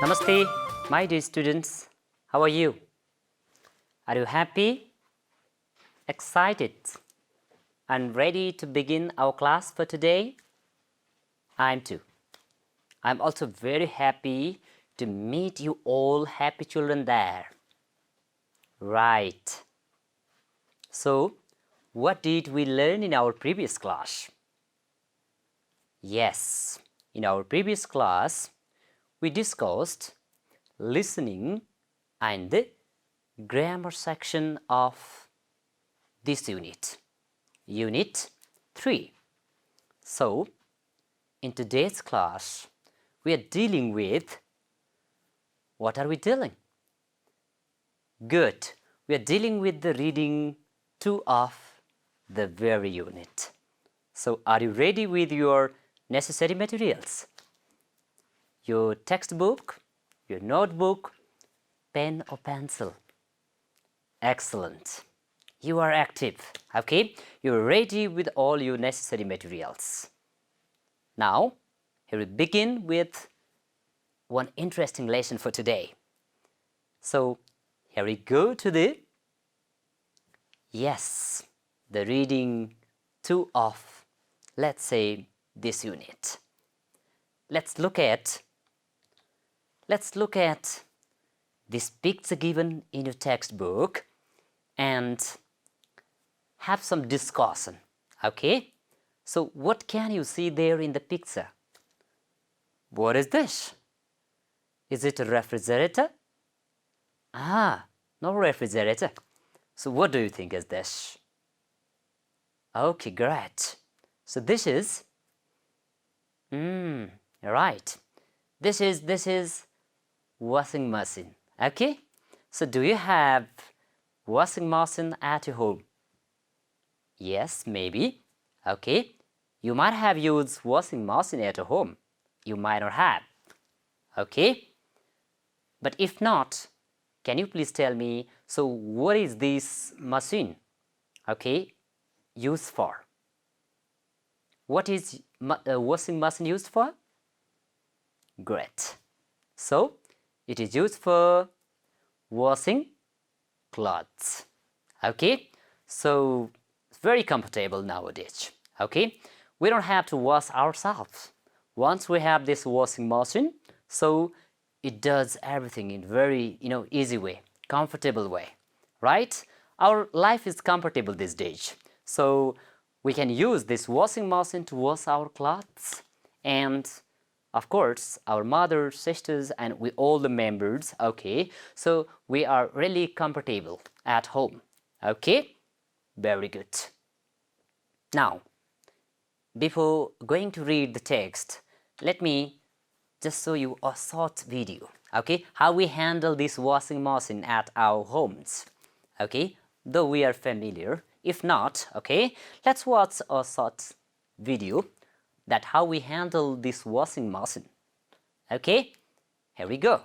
Namaste, my dear students. How are you? Are you happy, excited, and ready to begin our class for today? I'm too. I'm also very happy to meet you all happy children there. Right. So, what did we learn in our previous class? Yes, in our previous class, we discussed listening and the grammar section of this unit, Unit 3. So, in today's class, we are dealing with, what are we dealing? Good, we are dealing with the reading 2 of the very unit. So, are you ready with your necessary materials? Your textbook, your notebook, pen or pencil? Excellent. You are active, okay? You're ready with all your necessary materials. Now, here we begin with one interesting lesson for today. So, here we go to the, yes, the reading 2 of, let's say, this unit. Let's look at this picture given in your textbook and have some discussion, okay? So what can you see there in the picture? What is this? Is it a refrigerator? Ah, no refrigerator. So what do you think is this? Okay, great. So this is, right. This is washing machine, okay? So do you have washing machine at your home? Yes, maybe. Okay. You might have used washing machine at home. You might not have. Okay. But if not, can you please tell me, so what is this machine, okay, used for? What is washing machine used for? Great. So, it is used for washing clothes. Okay. So, it's very comfortable nowadays. Okay. We don't have to wash ourselves. Once we have this washing machine, so it does everything in very, easy way, comfortable way, right? Our life is comfortable these days. So we can use this washing machine to wash our clothes, and of course, our mothers, sisters, and we all the members, okay? So we are really comfortable at home, okay? Very good. Now, before going to read the text, let me just show you a short video, okay? How we handle this washing machine at our homes, okay? Though we are familiar, if not, okay? Let's watch a short video that how we handle this washing machine, okay? Here we go.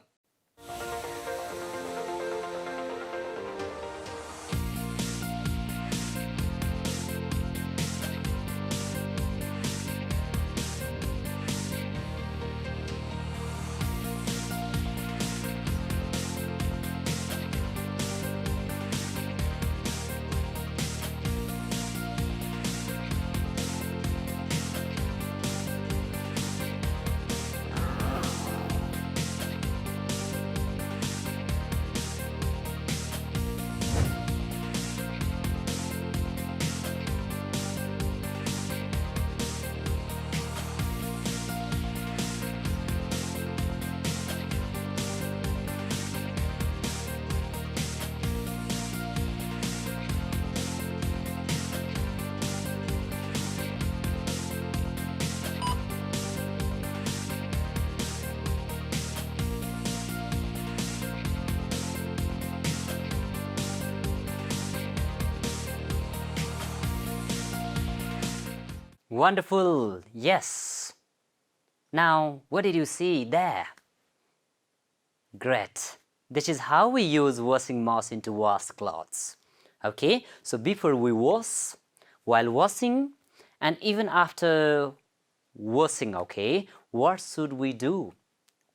Wonderful, yes. Now, what did you see there? Great. This is how we use washing machine to wash clothes. Okay, so before we wash, while washing, and even after washing, okay, what should we do?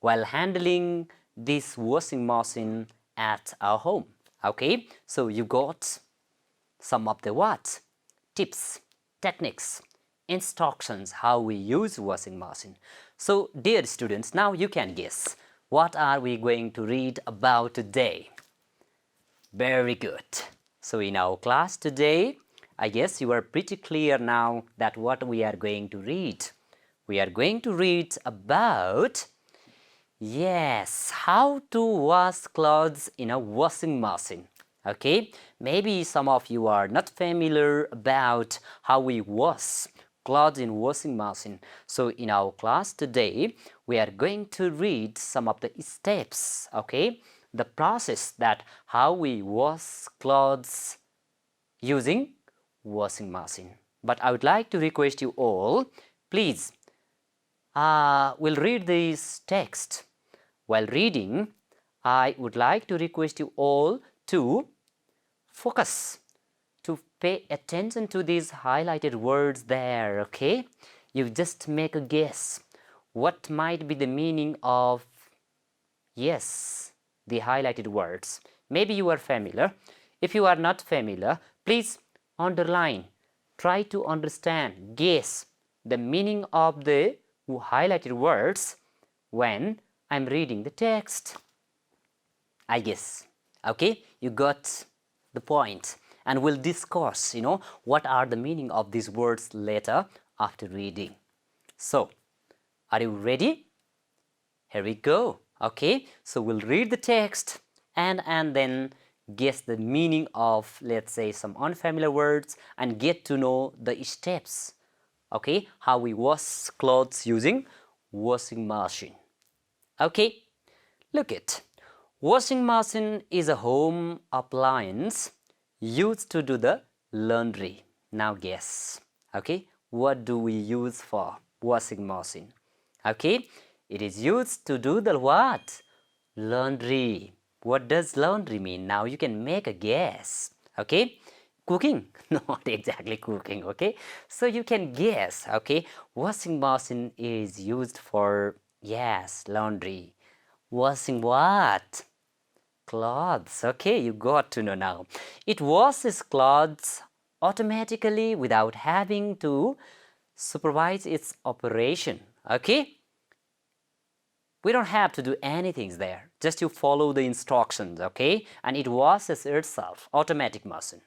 while handling this washing machine at our home. Okay, so you got some of the what? Tips, techniques, instructions how we use washing machine. So dear students, now you can guess what are we going to read about today. Very good. So in our class today, I guess you are pretty clear now that what we are going to read. We are going to read about, yes, how to wash clothes in a washing machine. Okay, maybe some of you are not familiar about how we wash clothes in washing machine. So in our class today, we are going to read some of the steps, okay, the process that how we wash clothes using washing machine. But I would like to request you all, please, we'll read this text. While reading, I would like to request you all to focus, to pay attention to these highlighted words there, okay? You just make a guess. What might be the meaning of, yes, the highlighted words? Maybe you are familiar. If you are not familiar, please underline. Try to understand, guess the meaning of the highlighted words when I'm reading the text. I guess, okay? You got the point, and we'll discuss, what are the meaning of these words later after reading. So, are you ready? Here we go. Okay, so we'll read the text and then guess the meaning of, let's say, some unfamiliar words and get to know the steps, okay, how we wash clothes using washing machine. Okay, look it. Washing machine is a home appliance used to do the laundry. Now guess, okay, what do we use for washing machine? Okay, it is used to do the what? Laundry. What does laundry mean? Now you can make a guess, okay? Cooking? Not exactly cooking, okay? So you can guess, okay? Washing machine is used for, yes, laundry. Washing what? Clothes. Okay, you got to know now. It washes clothes automatically without having to supervise its operation. Okay? We don't have to do anything there. Just you follow the instructions, okay? And it washes itself, automatic machine.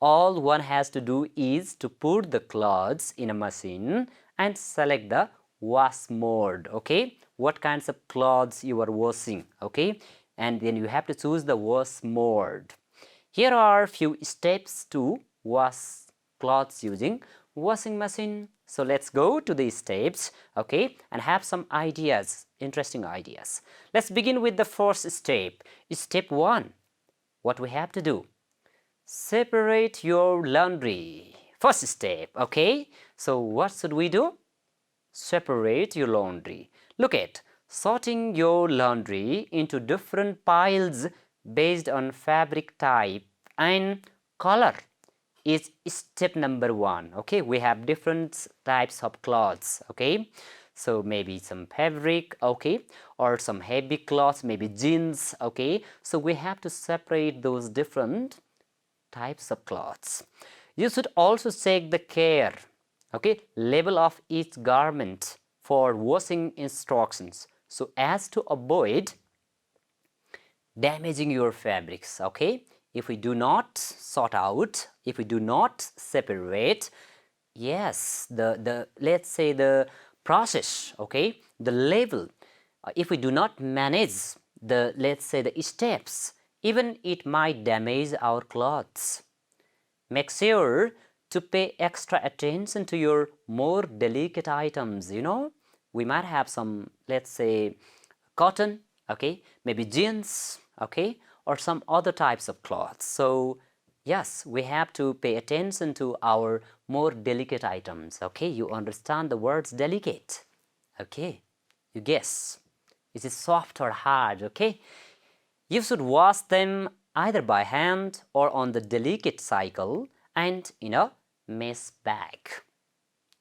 All one has to do is to put the clothes in a machine and select the wash mode, okay? What kinds of clothes you are washing, okay? And then you have to choose the wash mode. Here are a few steps to wash clothes using washing machine. So let's go to these steps, okay, and have some ideas, interesting ideas. Let's begin with the first step. Step 1. What we have to do? Separate your laundry. First step, okay? So what should we do? Separate your laundry. Look at sorting your laundry into different piles based on fabric type and color is step number 1. Okay, we have different types of clothes. Okay, so maybe some fabric, okay, or some heavy cloths, maybe jeans. Okay, so we have to separate those different types of clothes. You should also check the care, okay, level of each garment for washing instructions, so as to avoid damaging your fabrics. Okay, if we do not sort out, if we do not separate, yes, the let's say the process, okay, the level, if we do not manage the, let's say, the steps, even it might damage our clothes. Make sure to pay extra attention to your more delicate items. We might have some, let's say, cotton, okay, maybe jeans, okay, or some other types of cloths. So yes, we have to pay attention to our more delicate items. Okay, you understand the words delicate. Okay, you guess. Is it soft or hard? Okay, you should wash them either by hand or on the delicate cycle and in a mesh bag.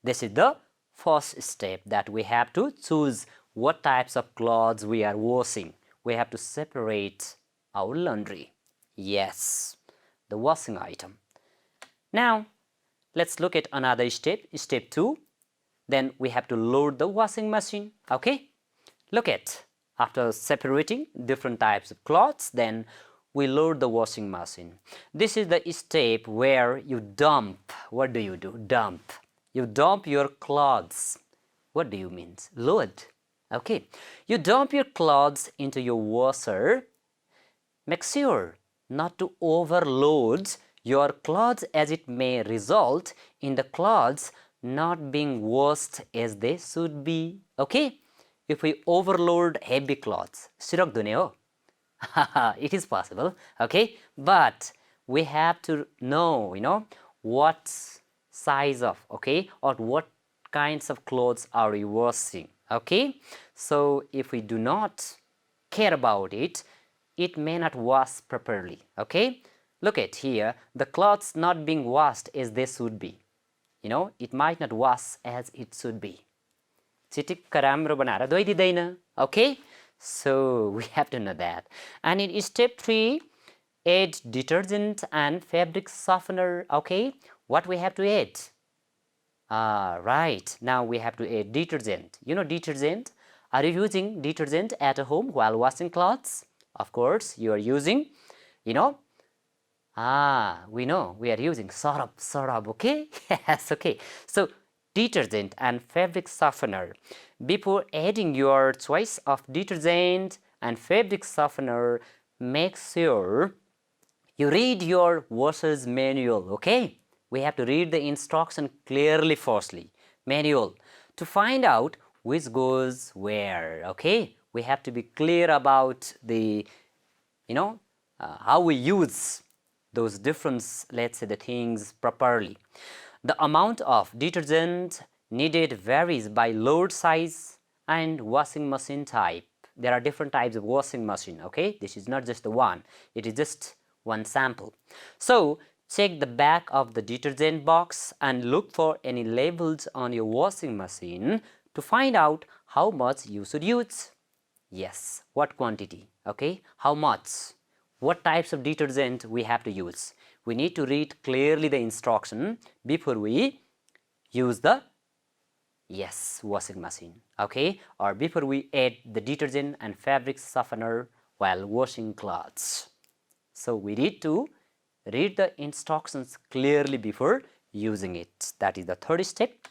This is the first step, that we have to choose what types of clothes we are washing. We have to separate our laundry. Yes, the washing item. Now, let's look at another step, step 2. Then we have to load the washing machine, okay? Look at, after separating different types of clothes, then we load the washing machine. This is the step where you dump. What do? Dump. You dump your clothes. What do you mean? Load. Okay. You dump your clothes into your washer. Make sure not to overload your clothes, as it may result in the clothes not being washed as they should be. Okay? If we overload heavy clothes, sirak dhune ho. It is possible, okay? But we have to know, what size of, okay, or what kinds of clothes are we washing, okay? So if we do not care about it, it may not wash properly, okay? Look at here, the clothes not being washed as they should be. It might not wash as it should be. चिटिक्क राम्रो बनाएर धोइदिदैन, okay? So we have to know that. And in step 3, add detergent and fabric softener, okay? What we have to add? Right, now we have to add detergent. You know detergent? Are you using detergent at home while washing clothes? Of course, you are using, we know we are using sarab, okay? Yes, okay. So detergent and fabric softener. Before adding your choice of detergent and fabric softener, make sure you read your washer's manual, okay? We have to read the instruction clearly firstly, manual, to find out which goes where, okay? We have to be clear about the, how we use those different, let's say, the things properly. The amount of detergent needed varies by load size and washing machine type. There are different types of washing machine, okay? This is not just the one, it is just one sample. So check the back of the detergent box and look for any labels on your washing machine to find out how much you should use. Yes, what quantity, okay? How much? What types of detergent we have to use? We need to read clearly the instruction before we use the washing machine, okay? Or before we add the detergent and fabric softener while washing clothes. So we need to read the instructions clearly before using it. That is the third step.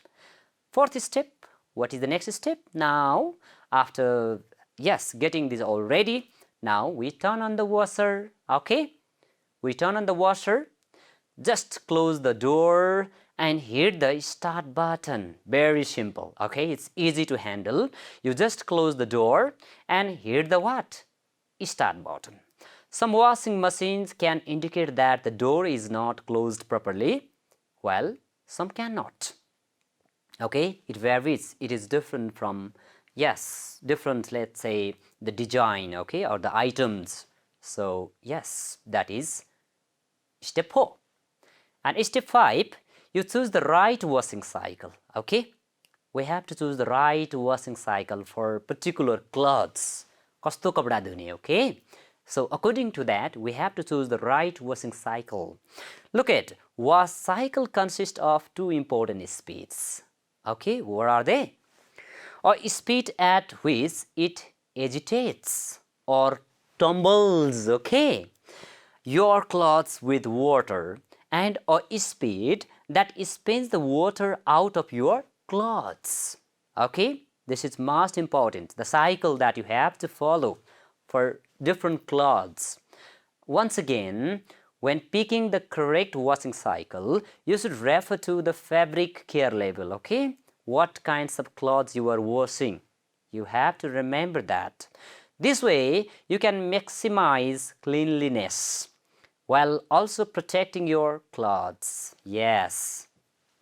Fourth step, what is the next step? Now, after getting this all ready, now we turn on the washer, okay? We turn on the washer, just close the door and hit the start button. Very simple, okay? It's easy to handle. You just close the door and hit the what? Start button. Some washing machines can indicate that the door is not closed properly, while some cannot. Okay, it varies. It is different from, different, let's say, the design, okay, or the items. So, that is step 4. And step 5, you choose the right washing cycle, okay? We have to choose the right washing cycle for particular clothes. Kasto kapda dhune, okay? So according to that, we have to choose the right washing cycle. Look at, wash cycle consists of 2 important speeds. Okay, what are they? Or speed at which it agitates or tumbles, okay, your clothes with water, and or speed that spins the water out of your clothes. Okay, this is most important, the cycle that you have to follow for different clothes. Once again, when picking the correct washing cycle, you should refer to the fabric care label, okay? What kinds of clothes you are washing. You have to remember that. This way, you can maximize cleanliness while also protecting your clothes. Yes,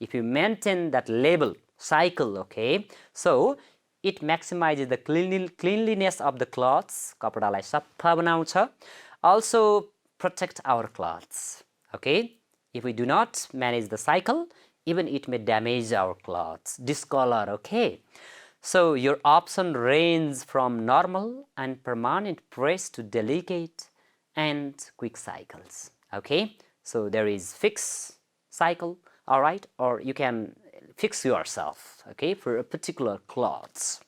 if you maintain that label cycle, okay, so it maximizes the cleanliness of the clothes, kapadalai sappa banउँछ, also protect our clothes, okay? If we do not manage the cycle, even it may damage our clothes, discolor, okay? So your option range from normal and permanent press to delicate and quick cycles. Okay, so there is fixed cycle, all right, or you can fix yourself, okay, for a particular clothes.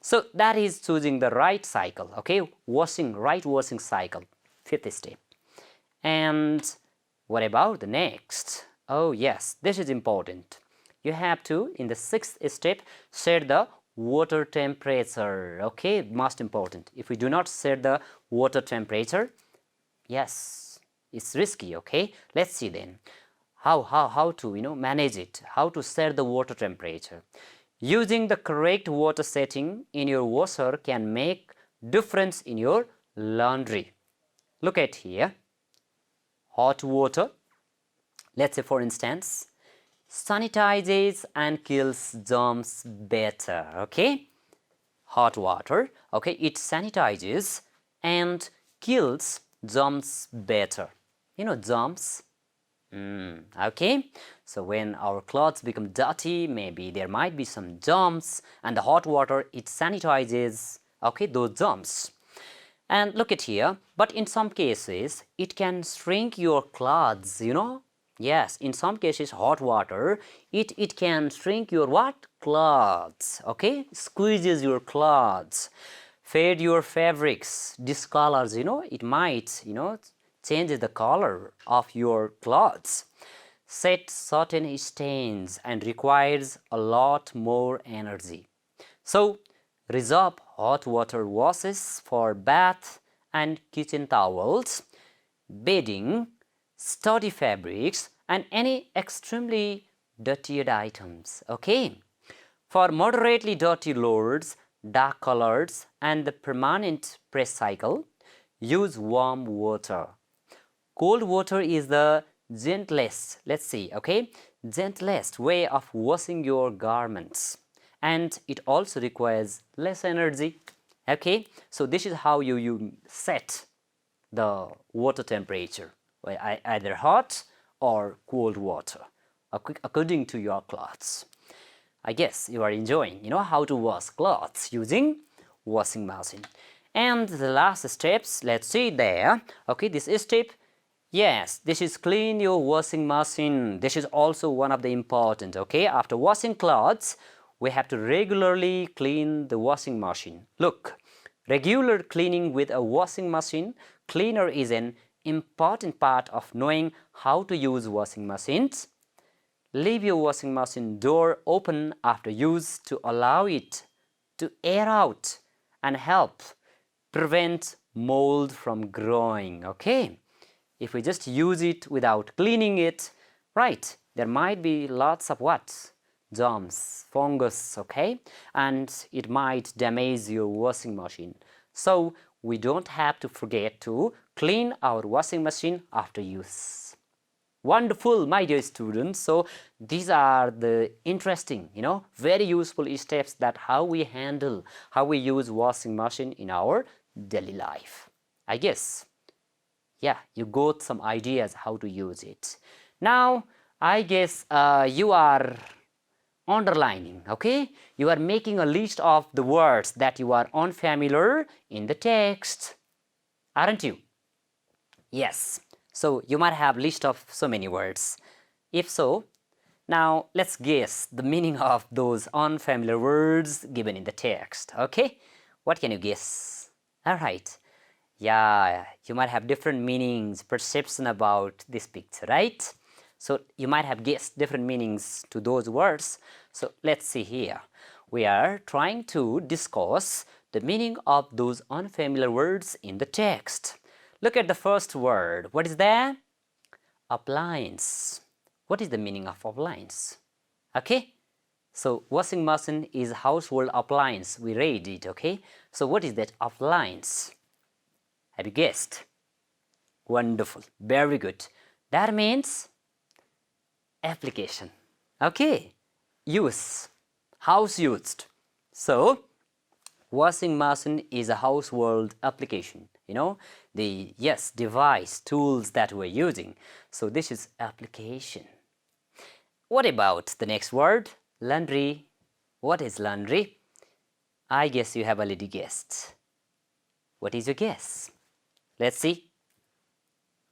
So that is choosing the right cycle, okay, right washing cycle, fifth step. And what about the next? Oh yes, this is important. You have to, in the sixth step, set the water temperature, okay, most important. If we do not set the water temperature, yes, it's risky, okay. Let's see then how to manage it, how to set the water temperature. Using the correct water setting in your washer can make difference in your laundry. Look at here, hot water, let's say for instance, sanitizes and kills germs better, okay. Hot water, okay, it sanitizes and kills germs better. You know germs? Okay, so when our clothes become dirty, maybe there might be some germs, and the hot water, it sanitizes, okay, those germs. And look at here, but in some cases, it can shrink your clothes, you know. Yes, in some cases, hot water, it can shrink your what? Clothes, okay? Squeezes your clothes, fade your fabrics, discolors, you know, it might, changes the color of your clothes, set certain stains, and requires a lot more energy. So, reserve hot water washes for bath and kitchen towels, bedding, sturdy fabrics, and any extremely dirtied items. Okay. For moderately dirty loads, dark colors, and the permanent press cycle, use warm water. Cold water is the gentlest, let's see, okay, gentlest way of washing your garments, and it also requires less energy. Okay, so this is how you set the water temperature, either hot or cold water, according to your clothes. I guess you are enjoying, how to wash clothes using washing machine. And the last steps, let's see there. Okay, this step, yes, this is clean your washing machine. This is also one of the important, okay? After washing clothes, we have to regularly clean the washing machine. Look, regular cleaning with a washing machine cleaner is an important part of knowing how to use washing machines. Leave your washing machine door open after use to allow it to air out and help prevent mold from growing, okay? If we just use it without cleaning it, right, there might be lots of what? Germs, fungus, okay? And it might damage your washing machine. So we don't have to forget to clean our washing machine after use. Wonderful, my dear students. So these are the interesting, very useful steps that how we use washing machine in our daily life. I guess, yeah, you got some ideas how to use it. Now, I guess you are underlining, okay? You are making a list of the words that you are unfamiliar in the text, aren't you? Yes. So you might have a list of so many words. If so, now let's guess the meaning of those unfamiliar words given in the text, okay? What can you guess? All right. Yeah, you might have different meanings, perception about this picture, right? So you might have guessed different meanings to those words. So let's see here. We are trying to discuss the meaning of those unfamiliar words in the text. Look at the first word. What is that? Appliance. What is the meaning of appliance? Okay. So washing machine is household appliance. We read it, okay? So what is that appliance? Have you guessed? Wonderful. Very good. That means application. Okay. Use. House used. So washing machine is a household application. The device, tools that we're using. So this is application. What about the next word? Laundry. What is laundry? I guess you have already guessed. What is your guess? Let's see.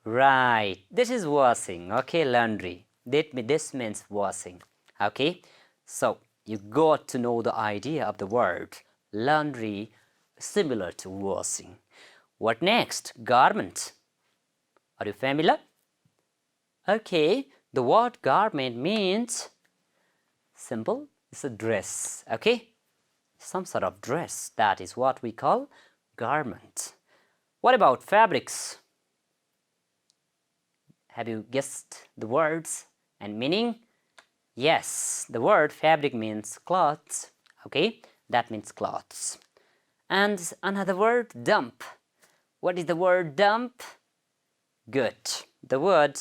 Right, this is washing, okay, laundry. This means washing, okay? So you got to know the idea of the word laundry, similar to washing. What next? Garment. Are you familiar? Okay, the word garment means simple, it's a dress, okay? Some sort of dress, that is what we call garment. What about fabrics? Have you guessed the words and meaning? Yes, the word fabric means cloths, okay? That means cloths. And another word, dump. What is the word dump? Good. The word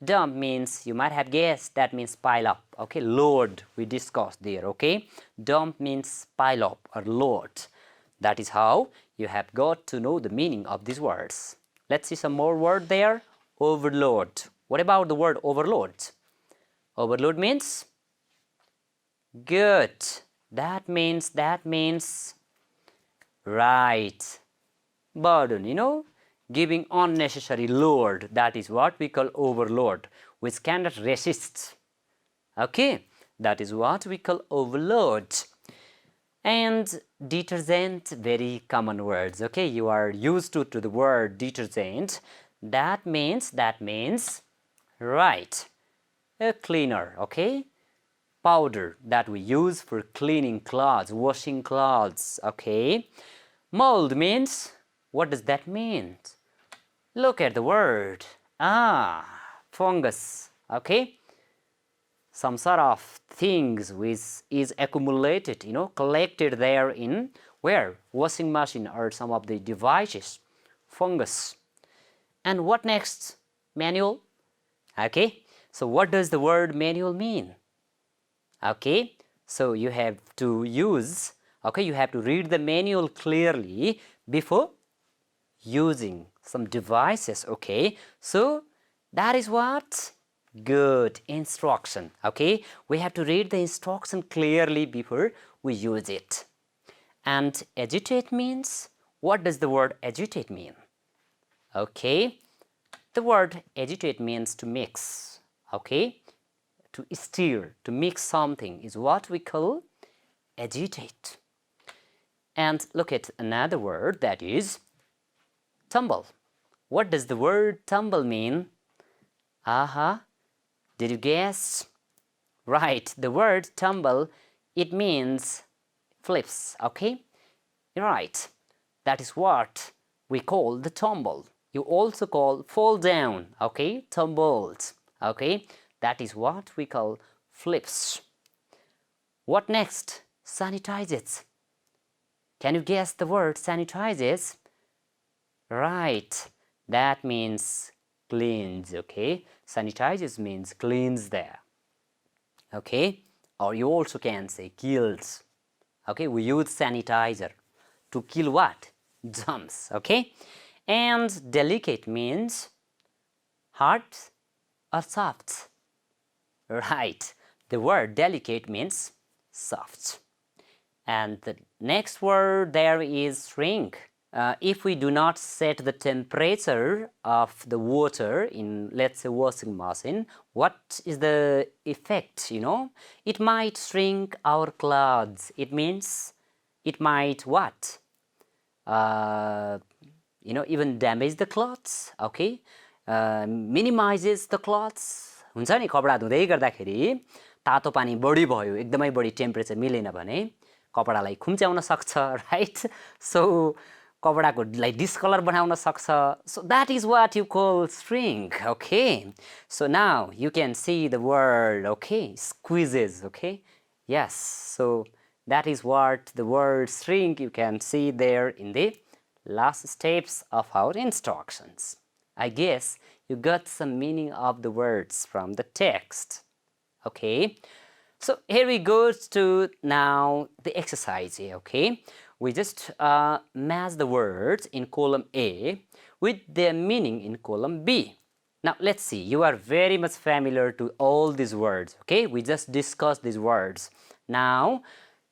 dump means, you might have guessed, that means pile up, okay? Load, we discussed there, okay? Dump means pile up or load. That is how you have got to know the meaning of these words. Let's see some more word there. Overload. What about the word overload? Overload means? Good. That means, right, burden, you know, giving unnecessary load. That is what we call overload, which cannot resist. Okay, that is what we call overload. And detergent, very common words, okay? You are used to the word detergent. That means, right, a cleaner, okay? Powder that we use for cleaning clothes, washing clothes, okay? Mold means, what does that mean? Look at the word. Fungus, okay? Some sort of things which is accumulated, you know, collected there in where? Washing machine or some of the devices. Fungus. And what next? Manual. Okay, so what does the word manual mean? Okay, so you have to use, okay, you have to read the manual clearly before using some devices, okay? So that is what? Good, instruction, okay? We have to read the instruction clearly before we use it. And agitate means, what does the word agitate mean? Okay, the word agitate means to mix, okay? To stir, to mix something is what we call agitate. And look at another word, that is tumble. What does the word tumble mean? Did you guess? Right, the word tumble, it means flips, okay? Right, that is what we call the tumble. You also call fall down, okay? Tumbled, okay? That is what we call flips. What next? Sanitizes. Can you guess the word sanitizes? Right, that means cleans, okay? Sanitizes means cleans there, okay? Or you also can say kills, okay? We use sanitizer to kill what? Germs, okay? And delicate means hard or soft. Right, the word delicate means soft. And the next word there is shrink. If we do not set the temperature of the water in, let's say, washing machine, what is the effect, you know? It might shrink our clothes. It means it might what? You know, even damage the clothes, okay? Minimizes the clothes. हुन्छ नि, कपडा धुँदै गर्दाखेरि तातो पानी बढी भयो, एकदमै बढी टेम्परेचर मिलेन भने कपडालाई खुम्च्याउन सक्छ, राइट? सो कपडाको डिस्कलर बनाउन सक्छ. So that is what you call shrink, okay? So now you can see the word, okay? Squeezes, okay? Yes, so that is what the word shrink you can see there in the last steps of our instructions. I guess you got some meaning of the words from the text, okay? So here we go to now the exercise here, okay? We just match the words in column A with their meaning in column B. Now let's see, you are very much familiar to all these words, okay? We just discussed these words. Now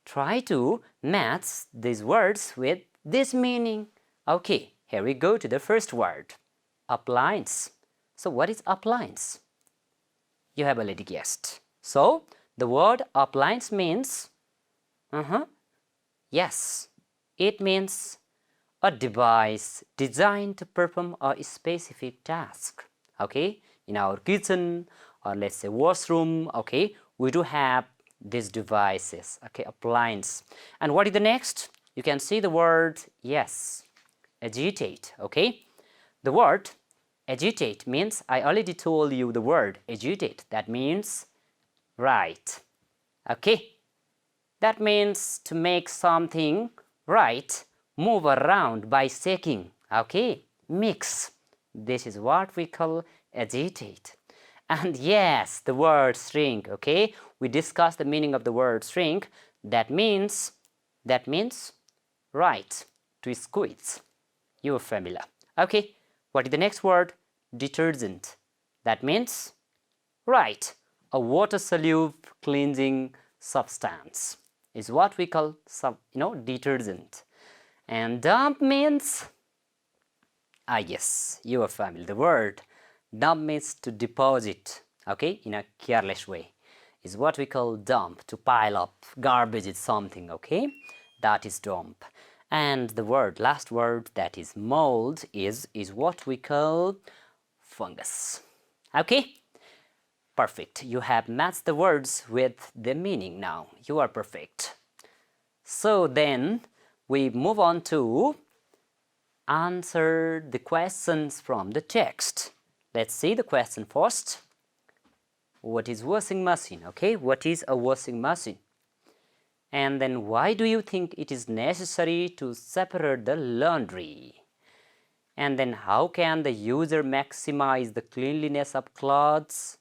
try to match these words with this meaning. Okay, here we go to the first word, appliance. So what is appliance? You have already guessed. So the word appliance means, yes, it means a device designed to perform a specific task. Okay, in our kitchen or let's say washroom, okay, we do have these devices, okay, appliance. And what is the next? You can see the word, yes, agitate, okay. The word agitate means, I already told you the word agitate, that means right, okay. That means to make something right, move around by shaking, okay, mix. This is what we call agitate. And yes, the word shrink, okay, we discussed the meaning of the word shrink. That means right, to squeeze. You're familiar. Okay, what is the next word? Detergent. That means right, a water soluble cleansing substance is what we call detergent. And dump means, yes, you are familiar. The word dump means to deposit, okay, in a careless way, is what we call dump, to pile up garbage is something, okay, that is dump. And the word, last word, that is mold, is what we call fungus. Okay, perfect. You have matched the words with the meaning now. You are perfect. So then we move on to answer the questions from the text. Let's see the question first. What is washing machine? Okay, what is a washing machine? And then why do you think it is necessary to separate the laundry? And then how can the user maximize the cleanliness of clothes?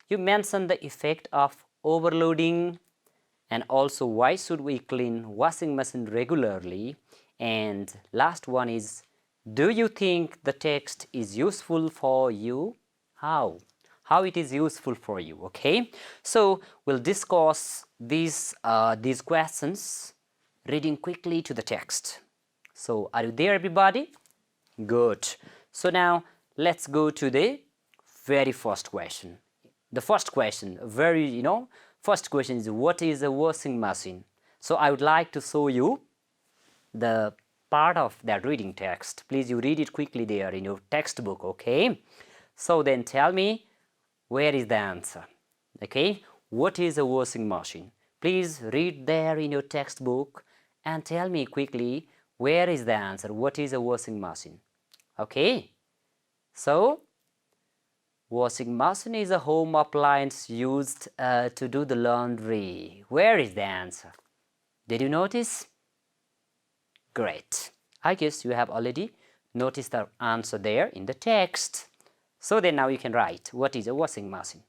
You mentioned the effect of overloading, and also why should we clean washing machine regularly? And last one is, do you think the text is useful for you? How it is useful for you, okay? So we'll discuss these questions reading quickly to the text. So are you there, everybody? Good. So now let's go to the very first question. The first question, first question is, what is a washing machine? So I would like to show you the part of that reading text. Please, you read it quickly there in your textbook, okay? So then tell me, where is the answer? Okay, what is a washing machine? Please read there in your textbook and tell me quickly, where is the answer? What is a washing machine? Okay, so washing machine is a home appliance used to do the laundry. Where is the answer? Did you notice? Great. I guess you have already noticed the answer there in the text. So then now you can write, what is a washing machine?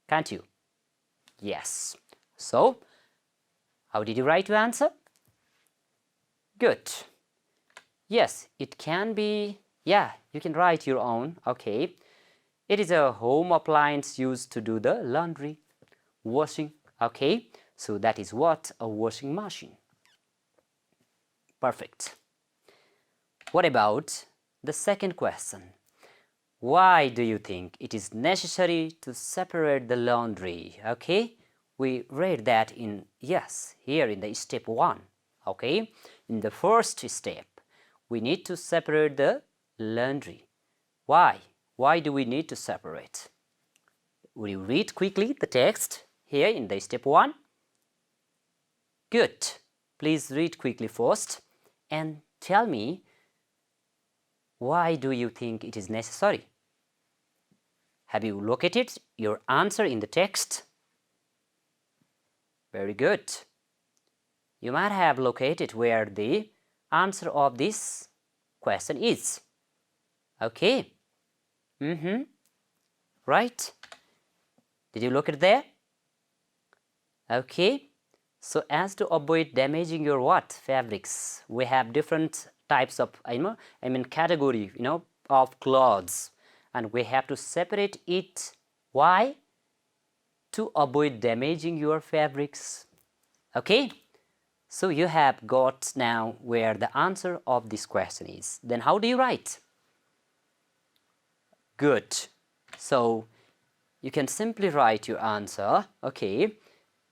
Can't you? Yes. So, how did you write your answer? Good. Yes, it can be, you can write your own, okay. It is a home appliance used to do the laundry, washing, okay. So that is what a washing machine. Perfect. What about the second question? Why do you think it is necessary to separate the laundry? Okay, we read that in, here in the step 1. Okay, in the first step, we need to separate the laundry. Why? Why do we need to separate? Will you read quickly the text here in the step 1? Good. Please read quickly first and tell me, why do you think it is necessary? Have you located your answer in the text? Very good. You might have located where the answer of this question is. Okay. Right? Did you look at there? Okay. So as to avoid damaging your what? Fabrics. We have different types of, category, of clothes. And we have to separate it. Why? To avoid damaging your fabrics. Okay, so you have got now where the answer of this question is. Then how do you write? Good. So you can simply write your answer. Okay,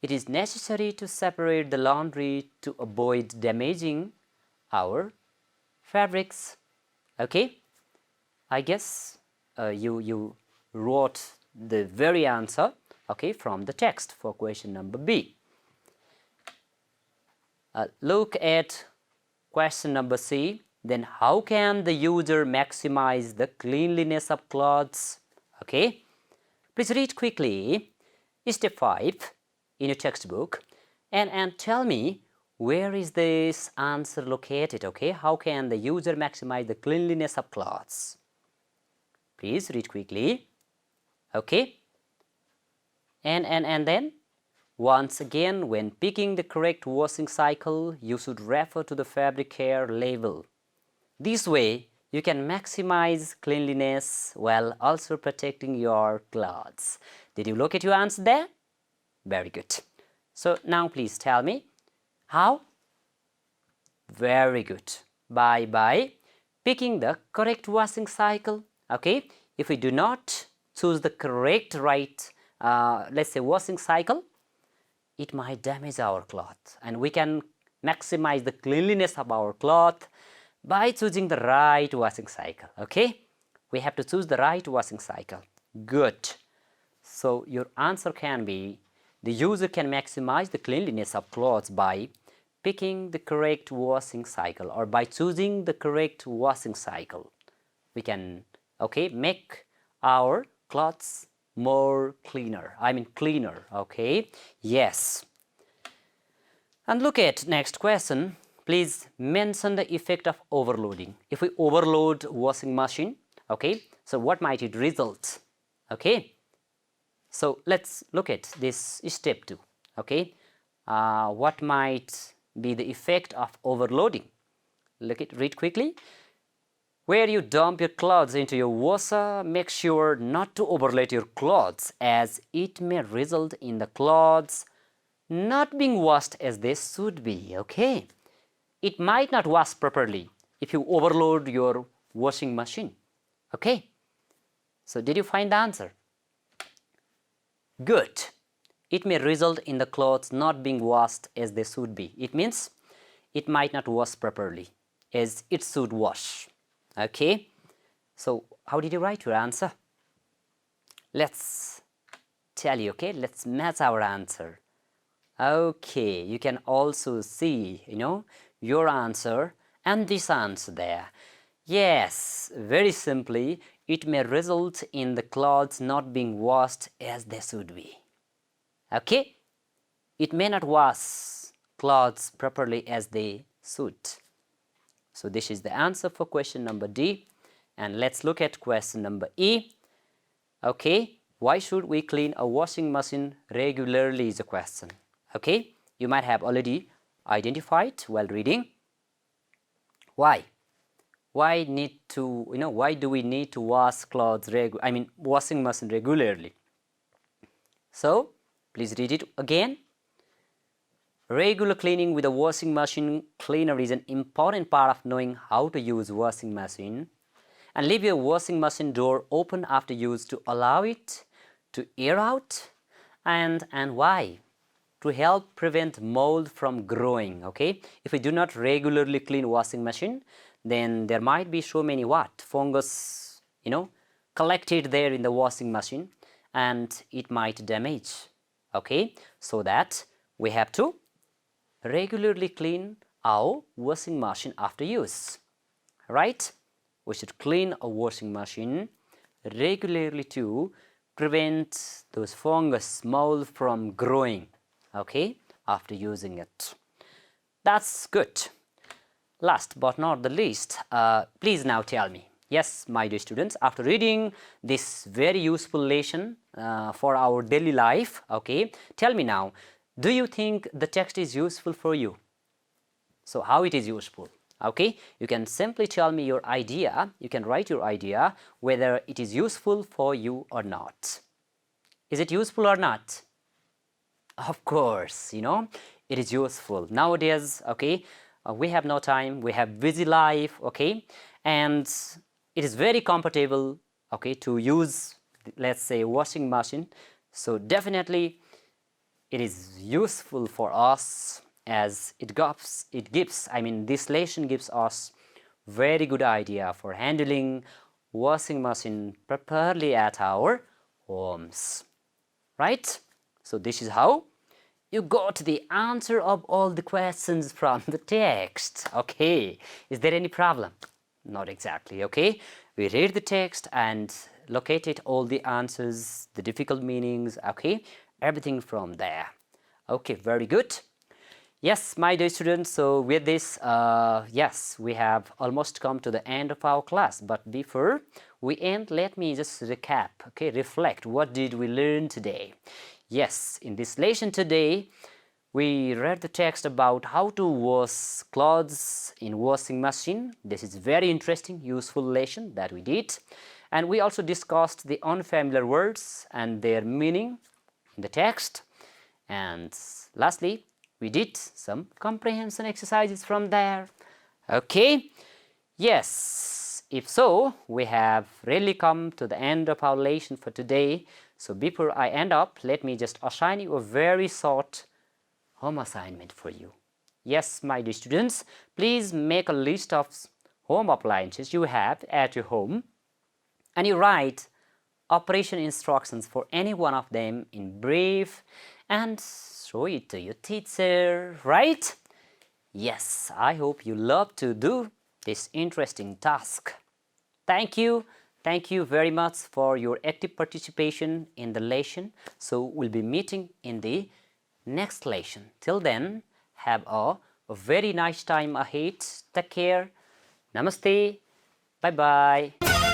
it is necessary to separate the laundry to avoid damaging our fabrics. Okay, I guess you wrote the very answer, okay, from the text for question number B. Look at question number C. Then how can the user maximize the cleanliness of clothes? Okay, please read quickly step 5 in your textbook and tell me where is this answer located. Okay, how can the user maximize the cleanliness of clothes? Please read quickly. Okay, and then once again, when picking the correct washing cycle, you should refer to the fabric care label. This way, you can maximize cleanliness while also protecting your clothes. Did you look at your answer there? Very good. So now please tell me how? Very good. By picking the correct washing cycle. Okay, if we do not choose the correct let's say washing cycle, it might damage our cloth, and we can maximize the cleanliness of our cloth by choosing the right washing cycle. Okay, we have to choose the right washing cycle. Good. So your answer can be the user can maximize the cleanliness of clothes by picking the correct washing cycle, or by choosing the correct washing cycle. We can, okay, make our clothes more cleaner. Cleaner. Okay, yes. And look at next question. Please mention the effect of overloading. If we overload washing machine, okay, so what might it result? Okay, so let's look at this step 2. Okay, what might be the effect of overloading? Read quickly. Where you dump your clothes into your washer, make sure not to overload your clothes, as it may result in the clothes not being washed as they should be. Okay, it might not wash properly if you overload your washing machine. Okay, so did you find the answer? Good. It may result in the clothes not being washed as they should be. It means it might not wash properly as it should wash. Okay, so how did you write your answer? Let's tell you. Okay, let's match our answer. Okay, you can also see, your answer and this answer there. Yes, very simply, it may result in the clothes not being washed as they should be. Okay, it may not wash clothes properly as they should. So this is the answer for question number D. And let's look at question number E. Okay, why should we clean a washing machine regularly is the question. Okay, you might have already identified while reading. Why? Why do we need to wash clothes washing machine regularly? So please read it again. Regular cleaning with a washing machine cleaner is an important part of knowing how to use washing machine. And leave your washing machine door open after use to allow it to air out. And why? To help prevent mold from growing. Okay, if we do not regularly clean washing machine, then there might be so many fungus collected there in the washing machine, and it might damage. Okay, so that we have to regularly clean our washing machine after use, right? We should clean a washing machine regularly to prevent those fungus mold from growing, okay, after using it. That's good. Last but not the least, please now tell me, yes, my dear students, after reading this very useful lesson for our daily life, okay, tell me now, do you think the text is useful for you? So how it is useful? Okay, you can simply tell me your idea. You can write your idea whether it is useful for you or not. Is it useful or not? Of course, it is useful. Nowadays, okay, we have no time, we have busy life, okay, and it is very comfortable, okay, to use, let's say, washing machine. So definitely it is useful for us, as it gives, I mean, this lesson gives us very good idea for handling washing machine properly at our homes, right? So this is how you got the answer of all the questions from the text. Okay, is there any problem? Not exactly, okay? We read the text and located all the answers, the difficult meanings, okay? Everything from there. Okay, very good. Yes, my dear students, so with this, yes, we have almost come to the end of our class. But before we end, let me just recap, okay, reflect. What did we learn today? Yes, in this lesson today, we read the text about how to wash clothes in washing machine. This is very interesting, useful lesson that we did. And we also discussed the unfamiliar words and their meaning in the text. And lastly, we did some comprehension exercises from there. Okay, yes, if so, we have really come to the end of our lesson for today. So before I end up, let me just assign you a very short home assignment for you. Yes, my dear students, please make a list of home appliances you have at your home, and you write operation instructions for any one of them in brief and show it to your teacher, right? Yes, I hope you love to do this interesting task. Thank you very much for your active participation in the lesson. So we'll be meeting in the next lesson. Till then, have a very nice time ahead. Take care. Namaste. Bye bye.